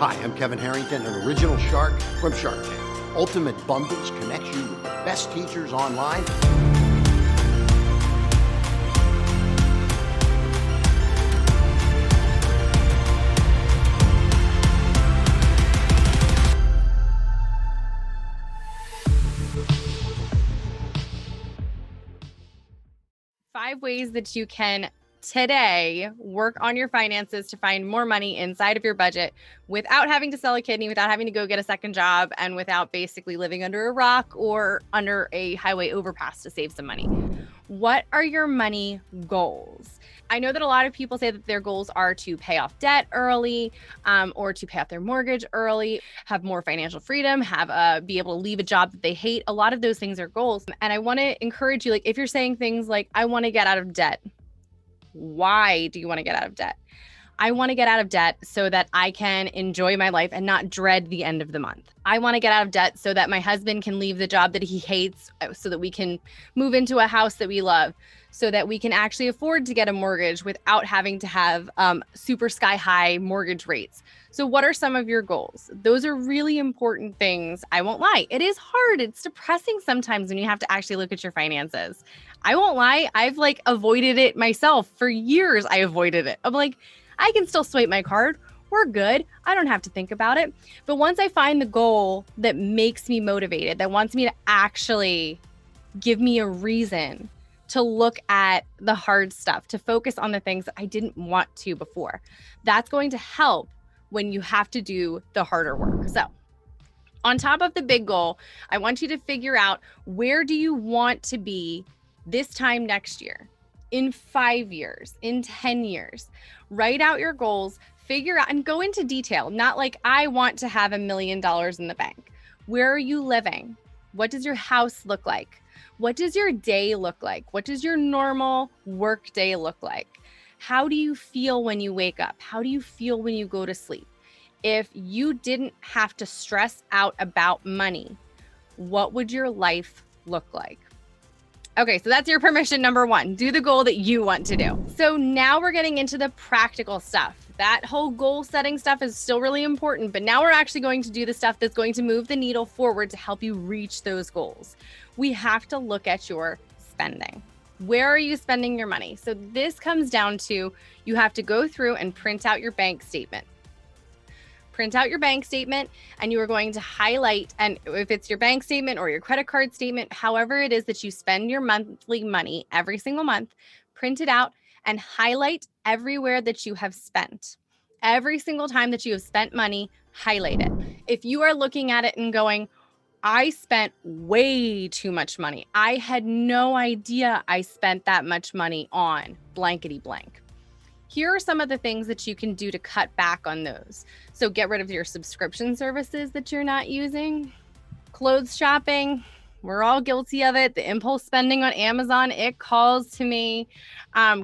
Hi, I'm Kevin Harrington, an original shark from Shark Tank. Ultimate Bundles connects you with the best teachers online. Five ways that you can today work on your finances to find more money inside of your budget without having to sell a kidney, without having to go get a second job, and without basically living under a rock or under a highway overpass to save some money. What are your money goals? I know that a lot of people say that their goals are to pay off debt early, or to pay off their mortgage early, have more financial freedom, be able to leave a job that they hate. A lot of those things are goals. And I want to encourage you, like, if you're saying things like, I want to get out of debt. Why do you want to get out of debt? I want to get out of debt so that I can enjoy my life and not dread the end of the month. I want to get out of debt so that my husband can leave the job that he hates, so that we can move into a house that we love, so that we can actually afford to get a mortgage without having to have super sky high mortgage rates. So what are some of your goals? Those are really important things. I won't lie. It is hard. It's depressing sometimes when you have to actually look at your finances. I won't lie. I've avoided it myself for years. I avoided it. I'm like, I can still swipe my card. We're good. I don't have to think about it. But once I find the goal that makes me motivated, that wants me to actually give me a reason to look at the hard stuff, to focus on the things that I didn't want to before, that's going to help when you have to do the harder work. So on top of the big goal, I want you to figure out, where do you want to be this time next year, in 5 years, in 10 years? Write out your goals, figure out, and go into detail. Not like, I want to have $1 million in the bank. Where are you living? What does your house look like? What does your day look like? What does your normal work day look like? How do you feel when you wake up? How do you feel when you go to sleep? If you didn't have to stress out about money, what would your life look like? Okay, so that's your permission number one. Do the goal that you want to do. So now we're getting into the practical stuff. That whole goal setting stuff is still really important, but now we're actually going to do the stuff that's going to move the needle forward to help you reach those goals. We have to look at your spending. Where are you spending your money? So this comes down to, you have to go through and print out your bank statement. Print out your bank statement, and you are going to highlight, and if it's your bank statement or your credit card statement, however it is that you spend your monthly money every single month, print it out and highlight everywhere that you have spent. Every single time that you have spent money, highlight it. If you are looking at it and going, I spent way too much money, I had no idea I spent that much money on blankety blank, here are some of the things that you can do to cut back on those. So get rid of your subscription services that you're not using. Clothes shopping, we're all guilty of it. The impulse spending on Amazon, it calls to me.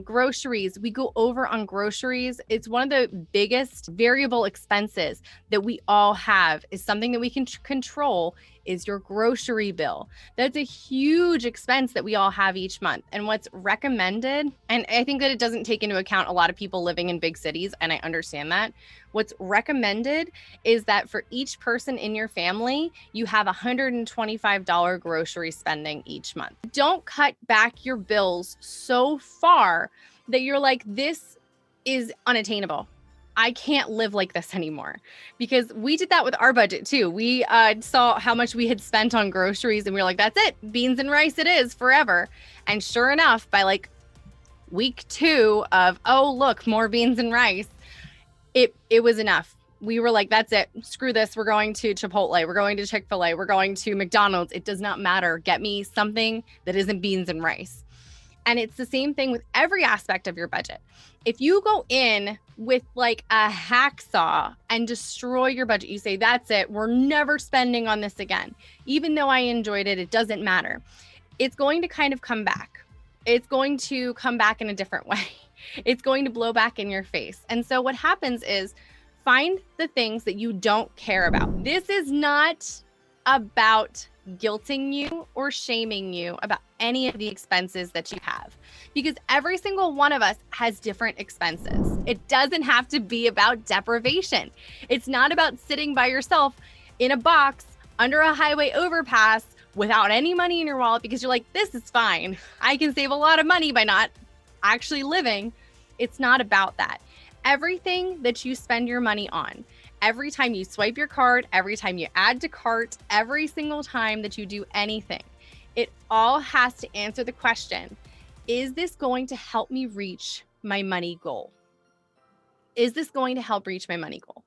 Groceries, we go over on groceries. It's one of the biggest variable expenses that we all have, is something that we can control, is your grocery bill. That's a huge expense that we all have each month. And what's recommended, and I think that it doesn't take into account a lot of people living in big cities, and I understand that. What's recommended is that for each person in your family, you have $125 grocery spending each month. Don't cut back your bills so far that you're like, this is unattainable. I can't live like this anymore. Because we did that with our budget too. We saw how much we had spent on groceries, and we were like, that's it, beans and rice it is forever. And sure enough, by week 2 of, oh, look, more beans and rice, it was enough. We were like, that's it, screw this. We're going to Chipotle, we're going to Chick-fil-A, we're going to McDonald's. It does not matter. Get me something that isn't beans and rice. And it's the same thing with every aspect of your budget. If you go in with a hacksaw and destroy your budget, you say, that's it, we're never spending on this again. Even though I enjoyed it, it doesn't matter. It's going to kind of come back. It's going to come back in a different way. It's going to blow back in your face. And so what happens is, find the things that you don't care about. This is not about guilting you or shaming you about any of the expenses that you have, because every single one of us has different expenses. It doesn't have to be about deprivation. It's not about sitting by yourself in a box under a highway overpass without any money in your wallet because you're like, this is fine. I can save a lot of money by not actually living. It's not about that. Everything that you spend your money on, every time you swipe your card, every time you add to cart, every single time that you do anything, it all has to answer the question, is this going to help me reach my money goal? Is this going to help reach my money goal?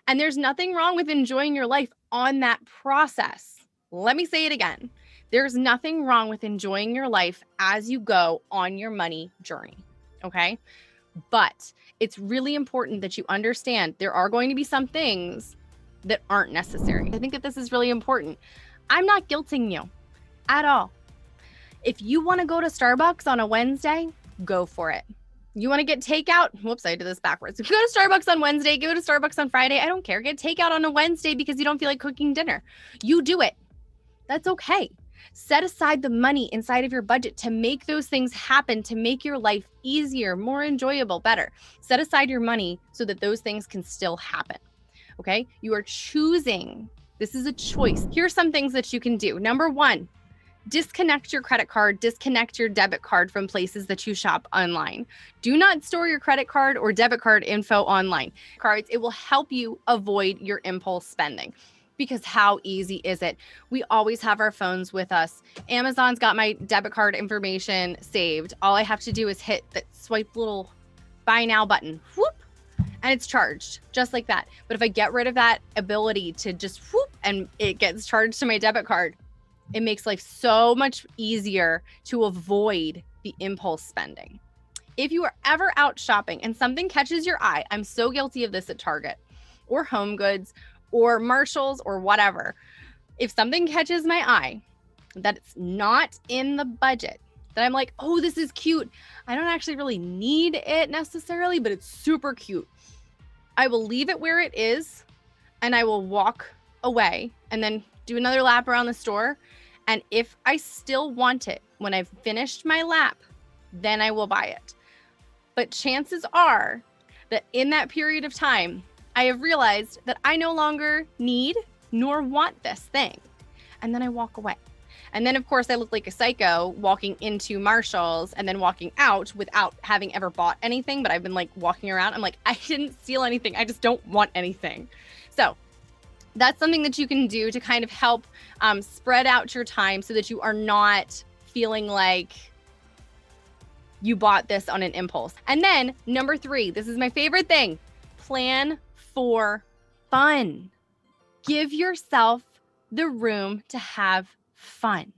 And there's nothing wrong with enjoying your life on that process. Let me say it again. There's nothing wrong with enjoying your life as you go on your money journey, okay? But it's really important that you understand there are going to be some things that aren't necessary. I think that this is really important. I'm not guilting you at all. If you want to go to Starbucks on a Wednesday, go for it. You want to get takeout? Whoops, I did this backwards. If you go to Starbucks on Wednesday, go to Starbucks on Friday. I don't care. Get takeout on a Wednesday because you don't feel like cooking dinner. You do it. That's okay. Set aside the money inside of your budget to make those things happen, to make your life easier, more enjoyable, better. Set aside your money so that those things can still happen. Okay? You are choosing. This is a choice. Here's some things that you can do. Number one, disconnect your credit card, disconnect your debit card from places that you shop online. Do not store your credit card or debit card info online. Cards, it will help you avoid your impulse spending. Because how easy is it? We always have our phones with us. Amazon's got my debit card information saved. All I have to do is hit that swipe little buy now button, whoop, and it's charged just like that. But if I get rid of that ability to just whoop and it gets charged to my debit card, it makes life so much easier to avoid the impulse spending. If you are ever out shopping and something catches your eye, I'm so guilty of this at Target or Home Goods or Marshalls or whatever. If something catches my eye that it's not in the budget, that I'm like, oh, this is cute. I don't actually really need it necessarily, but it's super cute. I will leave it where it is and I will walk away and then do another lap around the store. And if I still want it when I've finished my lap, then I will buy it. But chances are that in that period of time, I have realized that I no longer need nor want this thing. And then I walk away. And then, of course, I look like a psycho walking into Marshall's and then walking out without having ever bought anything. But I've been like walking around. I'm like, I didn't steal anything. I just don't want anything. So that's something that you can do to kind of help spread out your time so that you are not feeling like you bought this on an impulse. And then number 3, this is my favorite thing, plan for fun. Give yourself the room to have fun.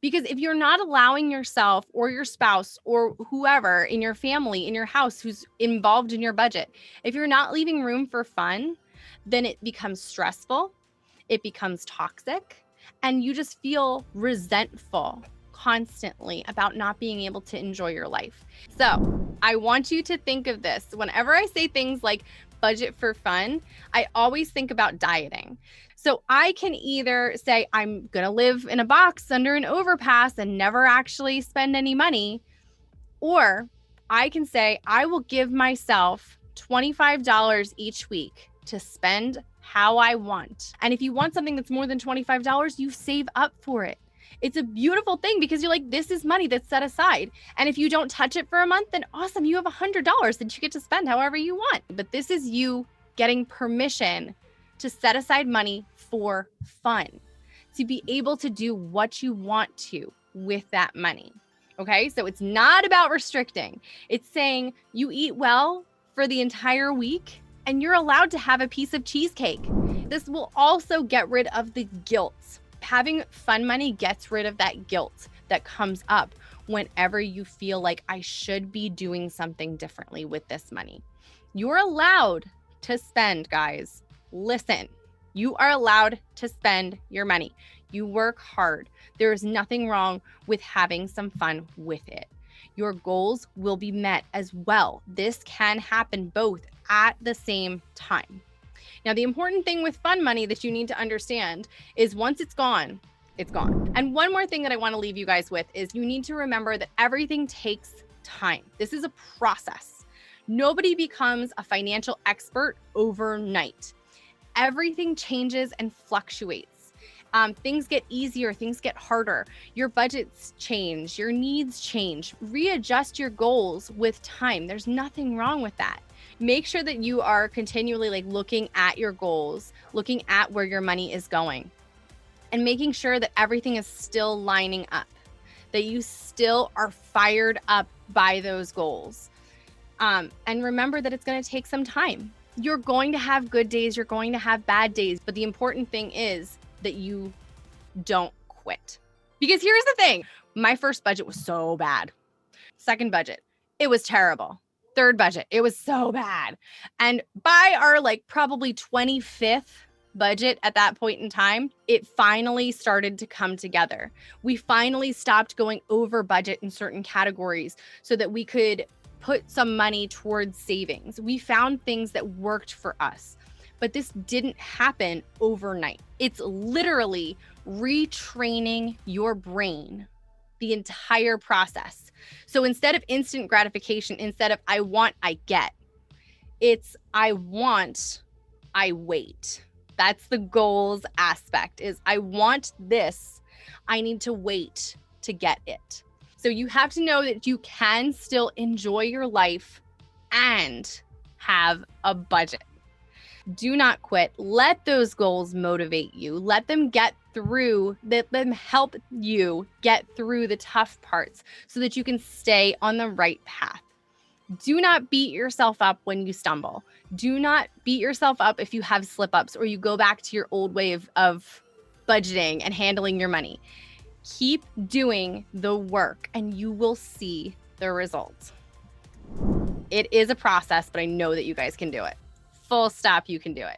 Because if you're not allowing yourself or your spouse or whoever in your family, in your house who's involved in your budget, if you're not leaving room for fun, then it becomes stressful, it becomes toxic, and you just feel resentful constantly about not being able to enjoy your life. So I want you to think of this. Whenever I say things like budget for fun, I always think about dieting. So I can either say I'm going to live in a box under an overpass and never actually spend any money, or I can say I will give myself $25 each week to spend how I want. And if you want something that's more than $25, you save up for it. It's a beautiful thing because you're like, this is money that's set aside. And if you don't touch it for a month, then awesome, you have $100 that you get to spend however you want. But this is you getting permission to set aside money for fun, to be able to do what you want to with that money. Okay, so it's not about restricting. It's saying you eat well for the entire week and you're allowed to have a piece of cheesecake. This will also get rid of the guilt. Having fun money gets rid of that guilt that comes up whenever you feel like I should be doing something differently with this money. You're allowed to spend, guys. Listen, you are allowed to spend your money. You work hard. There is nothing wrong with having some fun with it. Your goals will be met as well. This can happen both at the same time. Now, the important thing with fun money that you need to understand is once it's gone, it's gone. And one more thing that I want to leave you guys with is you need to remember that everything takes time. This is a process. Nobody becomes a financial expert overnight. Everything changes and fluctuates. Things get easier, things get harder. Your budgets change, your needs change. Readjust your goals with time. There's nothing wrong with that. Make sure that you are continually looking at your goals, looking at where your money is going, and making sure that everything is still lining up, that you still are fired up by those goals. And remember that it's going to take some time. You're going to have good days, you're going to have bad days, but the important thing is that you don't quit. Because here's the thing, my first budget was so bad. Second budget, it was terrible. Third budget, it was so bad. And by our probably 25th budget at that point in time, it finally started to come together. We finally stopped going over budget in certain categories so that we could put some money towards savings. We found things that worked for us. But this didn't happen overnight. It's literally retraining your brain, the entire process. So instead of instant gratification, instead of I want, I get, it's I want, I wait. That's the goals aspect, is I want this, I need to wait to get it. So you have to know that you can still enjoy your life and have a budget. Do not quit. Let those goals motivate you. Let them help you get through the tough parts so that you can stay on the right path. Do not beat yourself up when you stumble. Do not beat yourself up if you have slip-ups or you go back to your old way of budgeting and handling your money. Keep doing the work and you will see the results. It is a process, but I know that you guys can do it. Full stop, you can do it.